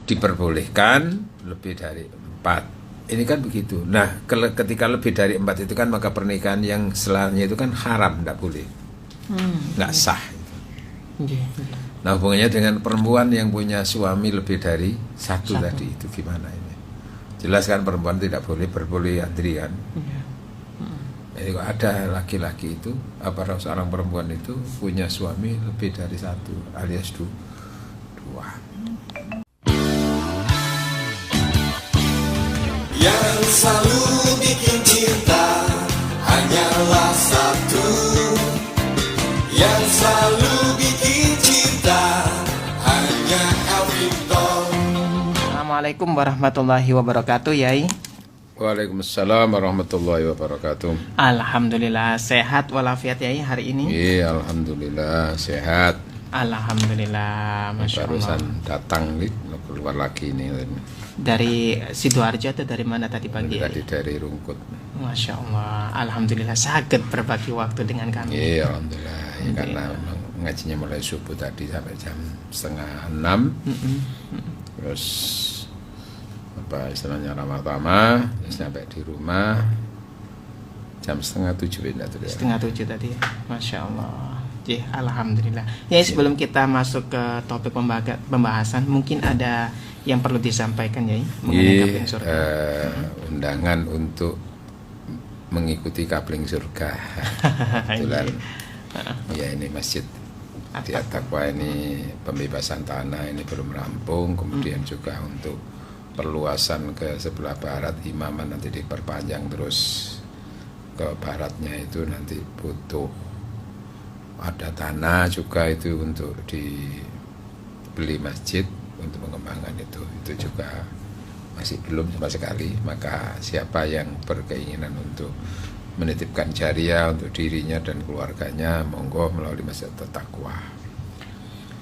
diperbolehkan lebih dari 4. Ini kan begitu. Nah, ketika lebih dari 4 itu kan maka pernikahan yang setelahnya itu kan haram, tidak boleh, nggak sah. Nah, hubungannya dengan perempuan yang punya suami lebih dari satu tadi itu gimana ini? Jelas kan perempuan tidak boleh berpoliandri kan? Jadi kalau ada laki-laki itu, seorang perempuan itu punya suami lebih dari satu alias 2. Yang selalu bikin cinta hanyalah satu. Yang selalu bikin cinta hanya Elvito. Assalamualaikum warahmatullahi wabarakatuh, Yai. Waalaikumsalam warahmatullahi wabarakatuh. Alhamdulillah sehat walafiat, Yai, hari ini. Iya, alhamdulillah sehat. Alhamdulillah, masya Allah. Barusan datang nih, keluar lagi nih. Dari Sidoarjo atau dari mana tadi pagi? Tadi dari Rungkut. Masya Allah, alhamdulillah sangat berbagi waktu dengan kami. Iya, alhamdulillah. Ya, karena ngajinya mulai subuh tadi sampai jam 5:30. Terus istilahnya ramah-tamah, sampai di rumah jam 6:30 tadi. 6:30 tadi, masya Allah. Alhamdulillah. Ya, sebelum kita masuk ke topik pembahasan, mungkin ada yang perlu disampaikan, ya, mengenai Kapling Surga. Undangan untuk mengikuti Kapling Surga. Kebetulan ya ini masjid di At-Taqwa ini pembebasan tanah ini belum rampung, kemudian juga untuk perluasan ke sebelah barat Imaman nanti diperpanjang terus ke baratnya itu nanti butuh ada tanah juga itu untuk dibeli masjid untuk mengembangkan itu juga masih belum sama sekali. Maka siapa yang berkeinginan untuk menitipkan jariah untuk dirinya dan keluarganya, monggo melalui Masjid At-Taqwa.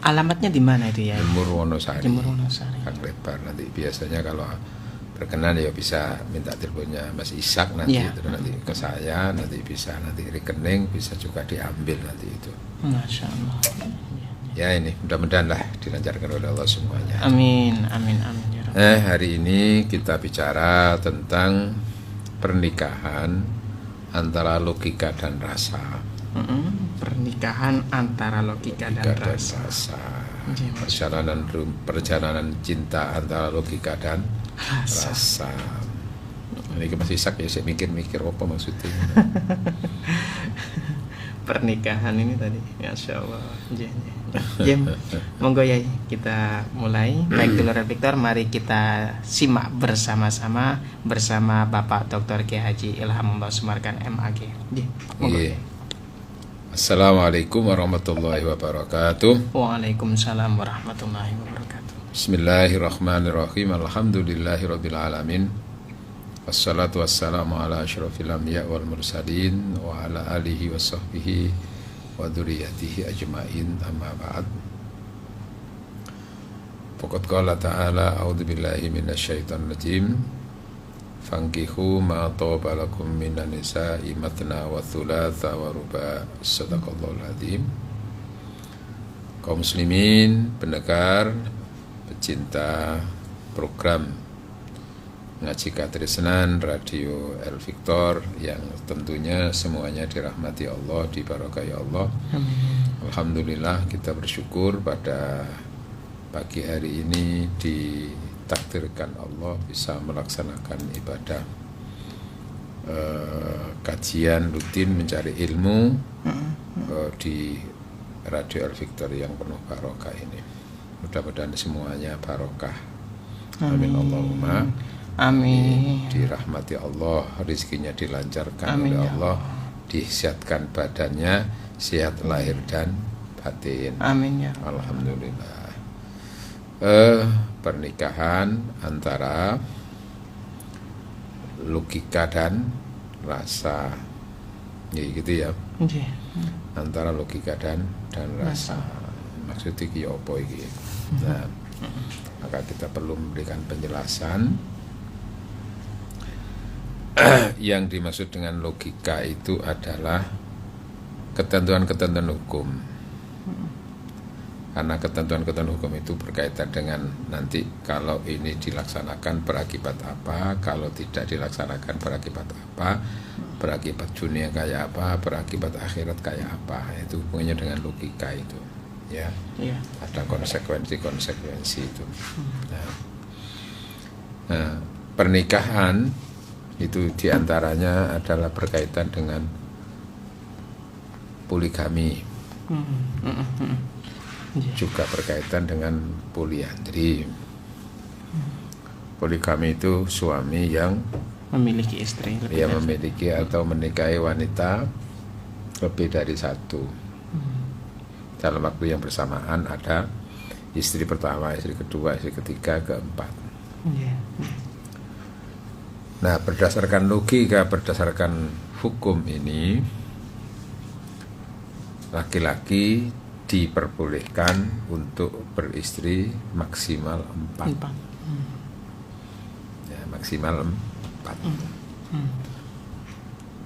Alamatnya di mana itu, ya? Jemur Wonosari. Jemur Wonosari. Kang Lebar. Nanti biasanya kalau berkenan ya bisa minta teleponnya Mas Ishak nanti, ya. Itu nanti ke saya, nanti bisa nanti rekening bisa juga diambil nanti itu. Masya Allah. Ya ini mudah-mudahan lah dilancarkan oleh Allah semuanya. Amin, amin, amin. Ya, hari ini kita bicara tentang pernikahan antara logika dan rasa. Pernikahan antara logika dan rasa. Perjalanan cinta antara logika dan rasa. Ini masih sak ya, saya mikir apa maksudnya. Pernikahan ini tadi, masya Allah. Jam, monggo, ya, kita mulai. Baik, Dulur Victor, mari kita simak bersama-sama bersama Bapak Dr. Kiai Haji Ilham Sumarkan MAG. Assalamualaikum warahmatullahi wabarakatuh. Waalaikumsalam warahmatullahi wabarakatuh. Bismillahirrahmanirrahim. Alhamdulillahirabbil alamin. Wassalatu wassalamu ala asyrafil anbiya wal mursalin wa ala alihi wa sahbihi wa dzurriyyatihi ajmain, amma ba'd. Faqad qala ta'ala a'udzubillahi minasyaitonir rajim. Fankihu ma taba lakum minan nisa'i matna wa thulatha wa ruba'. Shadaqallahul adzim. Kaum muslimin, pendengar, pecinta program Ngaji Katresnan Radio El Victor yang tentunya semuanya dirahmati Allah, diberkahi Allah. Alhamdulillah, kita bersyukur pada pagi hari ini ditakdirkan Allah bisa melaksanakan ibadah kajian rutin mencari ilmu di Radio El Victor yang penuh barokah ini. Mudah-mudahan semuanya barokah. Amin Allahumma amin. Dirahmati Allah, rezekinya dilancarkan oleh Allah, disehatkan badannya, sehat lahir dan batin. Amin, ya. Alhamdulillah. Pernikahan antara logika dan rasa, ya gitu ya. Antara logika dan rasa. Maksudnya ki apa iki? Nah, maka kita perlu memberikan penjelasan. Yang dimaksud dengan logika itu adalah ketentuan-ketentuan hukum. Karena ketentuan-ketentuan hukum itu berkaitan dengan nanti kalau ini dilaksanakan berakibat apa, kalau tidak dilaksanakan berakibat apa, berakibat dunia kayak apa, berakibat akhirat kayak apa. Itu hubungannya dengan logika itu, ya. Iya. Ada konsekuensi itu. Nah, pernikahan itu diantaranya adalah berkaitan dengan poligami. Juga berkaitan dengan poliandri. Poligami itu suami yang Memiliki istri. memiliki atau menikahi wanita lebih dari satu. Dalam waktu yang bersamaan ada istri pertama, istri kedua, istri ketiga, keempat. Nah, berdasarkan logika, berdasarkan hukum ini, laki-laki diperbolehkan untuk beristri maksimal 4. Ya, maksimal 4.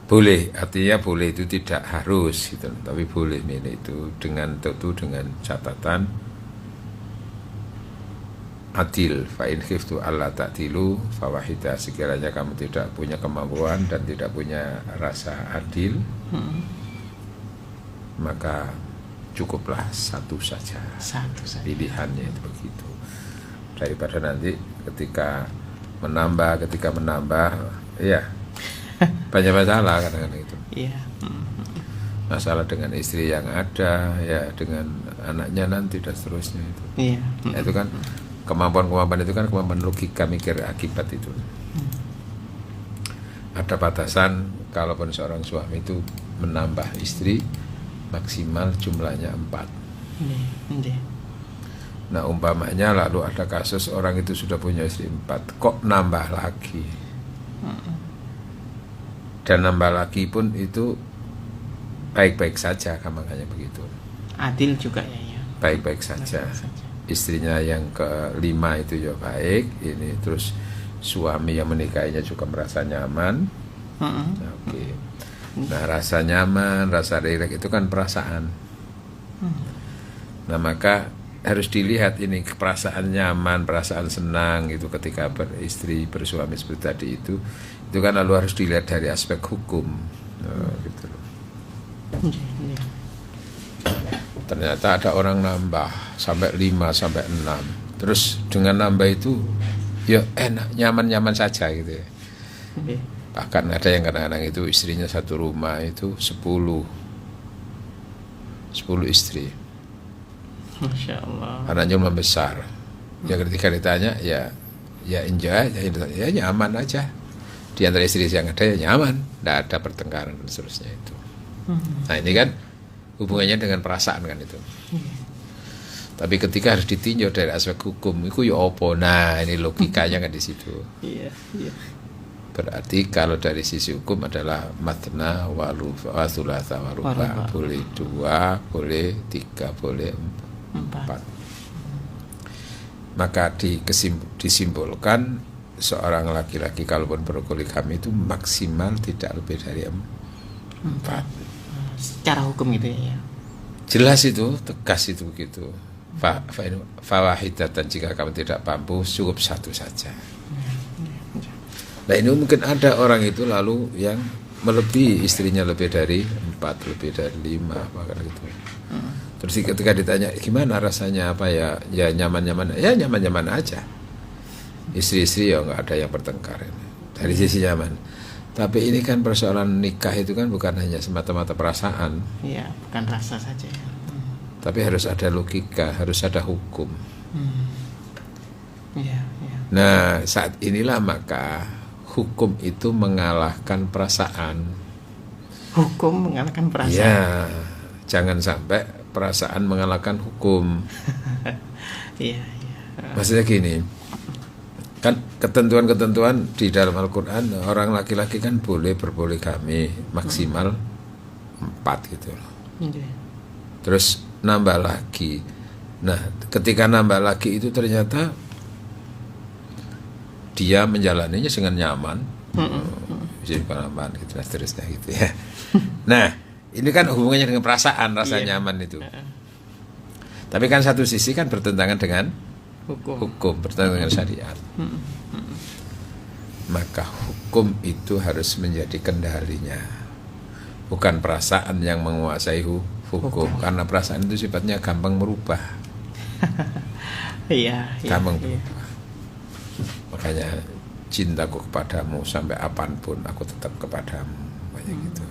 Boleh, artinya boleh itu tidak harus gitu, tapi boleh milih itu dengan catatan adil. Fa in khiftu alla ta'dilu fawahidah. Sekiranya kamu tidak punya kemampuan dan tidak punya rasa adil, maka cukuplah satu saja. Pilihannya itu begitu. Daripada nanti ketika menambah, ya banyak masalah kadang-kadang itu. Iya. Masalah dengan istri yang ada, ya dengan anaknya nanti dan seterusnya itu. Iya. Ya, itu kan kemampuan itu kan kemampuan logika mikir akibat itu. Ada batasan kalaupun seorang suami itu menambah istri maksimal jumlahnya 4. Nah, umpamanya lalu ada kasus orang itu sudah punya istri 4, kok nambah lagi? Dan nambah lagi pun itu baik-baik saja, makanya begitu. Adil juga ya. Baik-baik saja. Istrinya yang kelima itu ya baik, ini terus suami yang menikahinya juga merasa nyaman. Oke. Nah, rasa nyaman, rasa rileks itu kan perasaan. Nah, maka harus dilihat ini perasaan nyaman, perasaan senang itu ketika beristri, bersuami seperti tadi itu kan lalu harus dilihat dari aspek hukum. Gitu loh. Ternyata ada orang nambah sampai 5 sampai 6. Terus dengan nambah itu ya enak, nyaman-nyaman saja gitu ya. Bahkan ada yang kadang-kadang itu istrinya satu rumah itu 10 istri. Masya Allah. Anaknya membesar. Ya ketika ditanya ya enjoy, ya nyaman aja. Di antara istri yang ada ya nyaman, tidak ada pertengkaran dan seterusnya itu. Nah, ini kan hubungannya dengan perasaan kan itu. Tapi ketika harus ditinjau dari aspek hukum, itu ya opo. Nah, ini logikanya kan di situ. Iya. Berarti kalau dari sisi hukum adalah matna wa thulatha wa ruba. Boleh 2, boleh 3, boleh 4. Maka disimpulkan seorang laki-laki kalaupun berpoligami itu maksimal tidak lebih dari 4. Secara hukum gitu ya. Jelas itu, tegas itu begitu. Fawahidatan, jika kamu tidak mampu cukup satu saja. Nah, ini mungkin ada orang itu lalu yang melebihi istrinya lebih dari 4, lebih dari 5 apa gitu. Terus ketika ditanya gimana rasanya, apa ya nyaman-nyaman, ya nyaman-nyaman aja. Istri-istri ya nggak ada yang bertengkar ini. Dari sisi nyaman. Tapi ini kan persoalan nikah itu kan bukan hanya semata-mata perasaan. Iya, bukan rasa saja ya. Tapi harus ada logika, harus ada hukum. Iya. Nah, saat inilah maka hukum itu mengalahkan perasaan. Hukum mengalahkan perasaan. Ya, jangan sampai perasaan mengalahkan hukum. Iya. Maksudnya gini, kan ketentuan-ketentuan di dalam Al-Quran, orang laki-laki kan boleh berpoligami maksimal 4 gitu loh. Terus nambah lagi. Nah, ketika nambah lagi itu ternyata dia menjalaninya dengan nyaman, gitu, seterusnya gitu ya. Nah, ini kan hubungannya dengan perasaan, rasa nyaman itu. Tapi kan satu sisi kan bertentangan dengan Hukum. bertentangan dengan syariat. Maka hukum itu harus menjadi kendalinya, bukan perasaan yang menguasai hukum. Karena perasaan itu sifatnya gampang merubah. Iya. Gampang berubah. Makanya cintaku kepadamu sampai apapun aku tetap kepadamu, banyak gitu.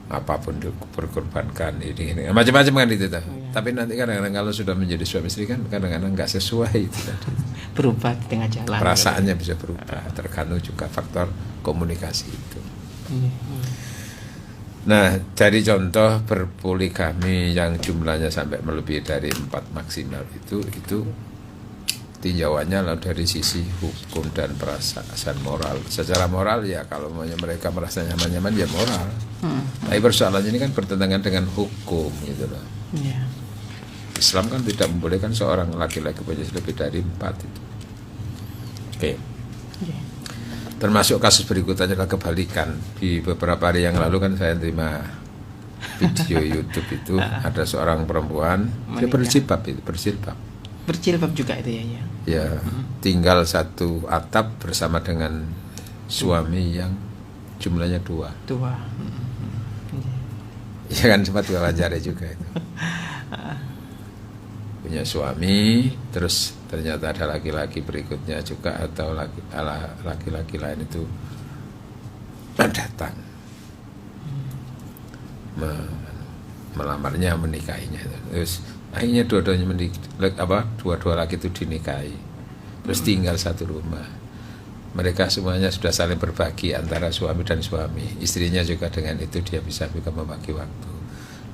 Apapun berkorbankan ini macam-macam kan itu tuh. Tapi nanti kadang-kadang kalau sudah menjadi suami istri kan kadang-kadang nggak sesuai itu tadi. Berubah di tengah jalan. Perasaannya bisa berubah, tergantung juga faktor komunikasi itu. Nah, dari contoh berpoligami yang jumlahnya sampai melebihi dari 4 maksimal itu tinjauannya lalu dari sisi hukum dan perasaan moral. Secara moral ya kalau mereka merasa nyaman-nyaman ya moral. Tapi persoalannya ini kan bertentangan dengan hukum gitu loh. Islam kan tidak membolehkan seorang laki-laki punya lebih dari 4 itu. Oke. Termasuk kasus berikutnya adalah kebalikan. Di beberapa hari yang lalu kan saya terima video YouTube itu ada seorang perempuan dia berjilbab juga itu ya. Ya, tinggal satu atap bersama dengan suami yang jumlahnya 2. Ya kan sempat wawancara juga itu. Punya suami, terus ternyata ada laki-laki berikutnya juga atau laki-laki lain itu datang melamarnya, menikahinya. Terus akhirnya dua laki itu dinikahi. Terus tinggal satu rumah. Mereka semuanya sudah saling berbagi antara suami dan suami. Istrinya juga dengan itu dia bisa membagi waktu.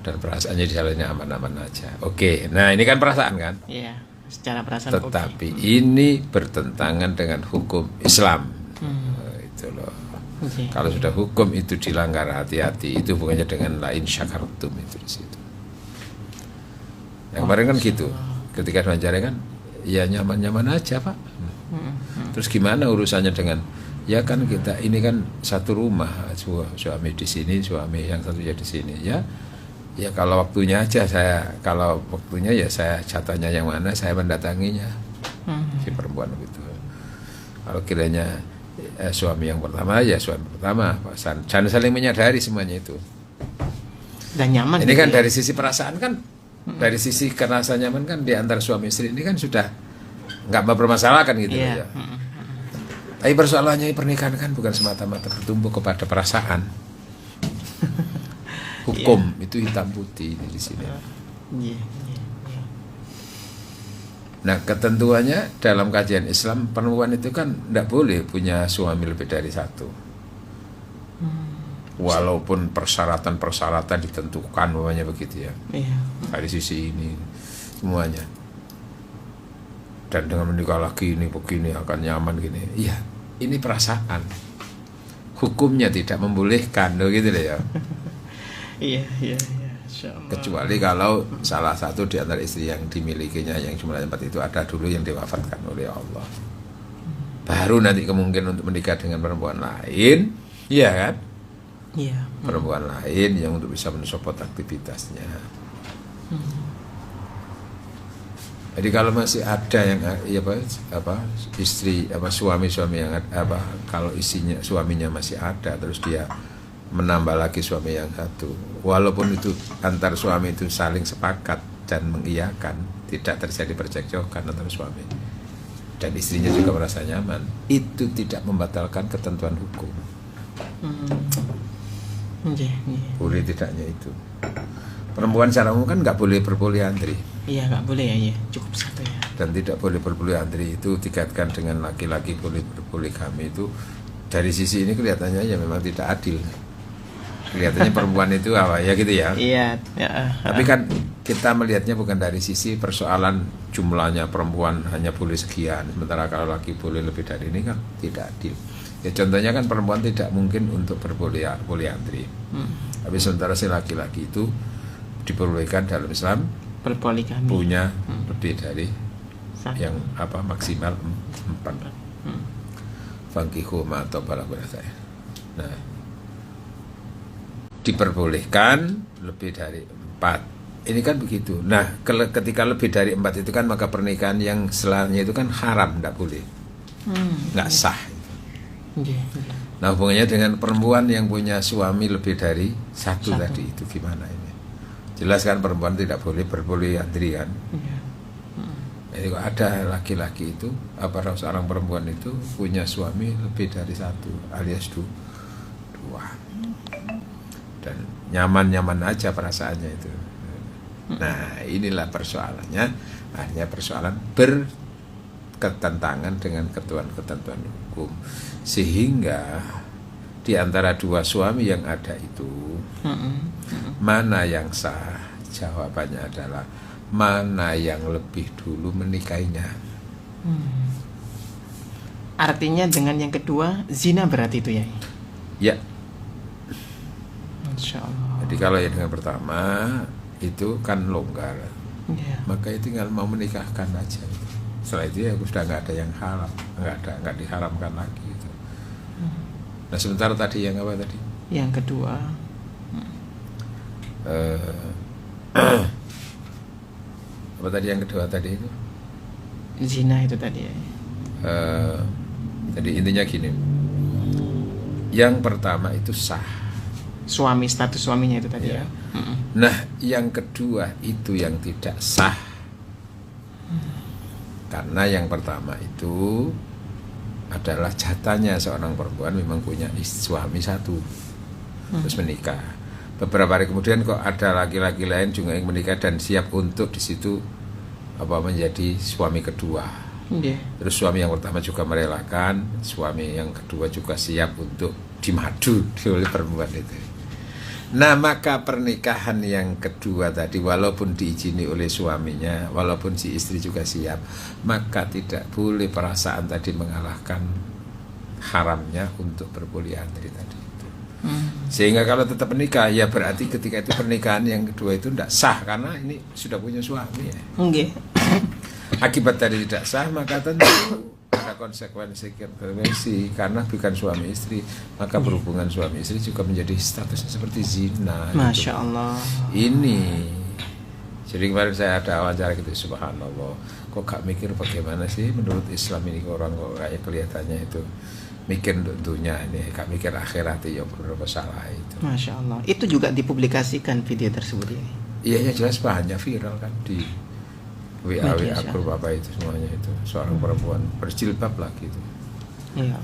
Dan perasaannya di jalannya aman-aman aja. Oke, nah ini kan perasaan kan? Iya, secara perasaan. Tetapi ini bertentangan dengan hukum Islam. Itu loh. Kalau sudah hukum itu dilanggar, hati-hati. Itu bukannya dengan lain syakartum itu di situ. Yang kemarin kan gitu. Ketika wawancara kan, ya nyaman-nyaman aja Pak. Terus gimana urusannya dengan? Ya kan kita ini kan satu rumah, suami di sini, suami yang satunya di sini. Ya kalau waktunya aja kalau waktunya ya saya jatahnya yang mana saya mendatanginya. Si perempuan begitu. Kalau kiranya suami yang pertama ya suami pertama, jangan saling menyadari semuanya itu. Dan nyaman. Ini kan dari sisi perasaan kan, dari sisi kerasa nyaman kan di antara suami istri ini kan sudah nggak mempermasalahkan gitu ya. Tapi persoalannya pernikahan kan bukan semata-mata bertumbuh kepada perasaan. Hukum itu hitam putih di sini. Nah, ketentuannya dalam kajian Islam perempuan itu kan tidak boleh punya suami lebih dari 1. Walaupun persyaratan ditentukan namanya begitu ya. Dari sisi ini semuanya. Dan dengan menikah lagi ini begini akan nyaman gini. Iya, ini perasaan. Hukumnya tidak membolehkan gitu deh ya. Iya. Kecuali kalau salah satu di antara istri yang dimilikinya yang jumlahnya 4 itu ada dulu yang diwafatkan oleh Allah. Baru nanti kemungkinan untuk menikah dengan perempuan lain, iya kan? Iya. Perempuan lain yang untuk bisa mensupport aktivitasnya. Jadi kalau masih ada yang istri suami yang kalau suaminya masih ada terus dia menambah lagi suami yang 1, walaupun itu antar suami itu saling sepakat dan mengiyakan, tidak terjadi percekcokan antara suami dan istrinya juga merasa nyaman, itu tidak membatalkan ketentuan hukum. Boleh tidaknya itu. Perempuan secara umum kan nggak boleh berpoliandri. Iya, nggak boleh ya, cukup 1 ya. Dan tidak boleh berpoliandri itu dikaitkan dengan laki-laki boleh berpoligami itu dari sisi ini kelihatannya ya memang tidak adil. Kelihatannya perempuan itu ya gitu ya. Iya. Tapi kan kita melihatnya bukan dari sisi persoalan jumlahnya perempuan hanya boleh sekian, sementara kalau laki boleh lebih dari ini kan tidak adil. Ya contohnya kan perempuan tidak mungkin untuk berpoliandri. Tapi sementara si laki-laki itu diperbolehkan dalam Islam berpoligami, punya lebih dari yang maksimal 4. Fankihu ma taba lakum. Nah, diperbolehkan lebih dari 4 ini kan begitu. Nah, ketika lebih dari 4 itu kan maka pernikahan yang setelahnya itu kan haram, tidak boleh, nggak sah. Nah, hubungannya dengan perempuan yang punya suami lebih dari satu tadi itu gimana ini? Jelas kan perempuan tidak boleh berpoliandri kan? Jadi kalau ada laki-laki itu, seorang perempuan itu punya suami lebih dari satu alias 2, dan nyaman-nyaman aja perasaannya itu. Nah, inilah persoalannya. Akhirnya persoalan berketentangan dengan ketentuan hukum, sehingga di antara 2 suami yang ada itu mana yang sah? Jawabannya adalah mana yang lebih dulu menikahinya. Artinya dengan yang kedua zina berarti itu ya? Ya. Insya Allah. Jadi kalau yang dengan pertama itu kan longgar, maka itu tinggal mau menikahkan aja. Setelah itu ya sudah nggak ada yang haram, nggak diharamkan lagi gitu. Nah, sementara tadi yang apa tadi? Yang kedua. Apa tadi yang kedua tadi itu? Zina itu tadi ya. Jadi intinya gini. Yang pertama itu sah. Suami, status suaminya itu tadi ya. Nah, yang kedua itu yang tidak sah. Karena yang pertama itu adalah jatahnya seorang perempuan memang punya suami satu, terus menikah. Beberapa hari kemudian kok ada laki-laki lain juga yang menikah dan siap untuk di situ menjadi suami kedua. Terus suami yang pertama juga merelakan, suami yang kedua juga siap untuk dimadu oleh perempuan itu. Nah, maka pernikahan yang kedua tadi walaupun diizini oleh suaminya, walaupun si istri juga siap, maka tidak boleh perasaan tadi mengalahkan haramnya untuk berpoliandri tadi itu. Sehingga kalau tetap menikah ya berarti ketika itu pernikahan yang kedua itu tidak sah karena ini sudah punya suami ya. Akibat tadi tidak sah maka tentu ada konsekuensi karena bukan suami istri, maka berhubungan suami istri juga menjadi statusnya seperti zina. Masya Allah. Ini jadi kemarin saya ada wawancara gitu, subhanallah, kok gak mikir bagaimana sih menurut Islam ini orang kok kayak kelihatannya itu mikir untuk dunia ini, gak mikir akhirat ya beberapa salah itu. Masya Allah. Itu juga dipublikasikan video tersebut ya? Iya ya jelas banyak viral kan di WA grup apa itu semuanya itu seorang perempuan berjilbab lagi itu. Ya.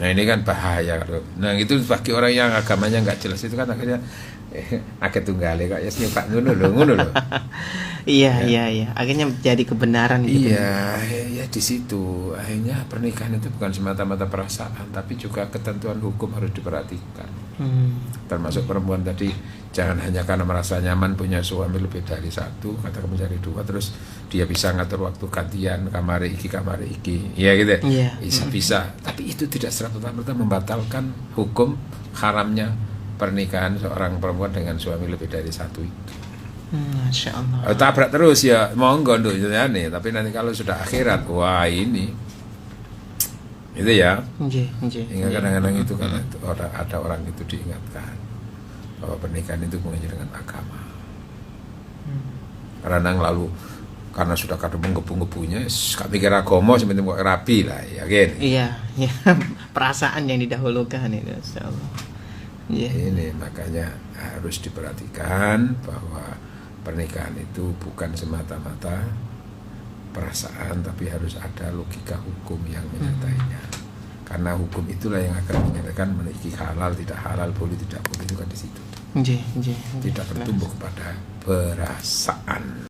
Nah ini kan bahaya. Nah itu bagi orang yang agamanya nggak jelas itu kan akhirnya akeh tunggale kok ya nyoba ngono lho. Iya. Akhirnya jadi kebenaran gitu. Iya, ya di situ akhirnya pernikahan itu bukan semata-mata perasaan, tapi juga ketentuan hukum harus diperhatikan. Termasuk perempuan tadi jangan hanya karena merasa nyaman punya suami lebih dari satu, katakan mencari 2, terus dia bisa ngatur waktu gantian kamar iki, ya gitu. Iya. Bisa. Tapi itu tidak serta-merta membatalkan hukum haramnya pernikahan seorang perempuan dengan suami lebih dari satu itu. Masya Allah. Tabrak terus ya monggo nduk nih, tapi nanti kalau sudah akhirat wah ini itu ya. Hingga kadang-kadang itu kan ada orang itu diingatkan bahwa pernikahan itu hubungannya dengan agama. Karena lalu karena sudah kadang menggebu-gebunya gak mikir agama sementing kok rapi lah ya kan. Iya. Perasaan yang didahulukan itu insyaallah. Ini makanya harus diperhatikan bahwa pernikahan itu bukan semata-mata perasaan, tapi harus ada logika hukum yang menyertainya. Karena hukum itulah yang akan menyatakan memiliki halal, tidak halal, boleh, tidak boleh, itu kan di situ. Tidak bertumbuh kepada perasaan.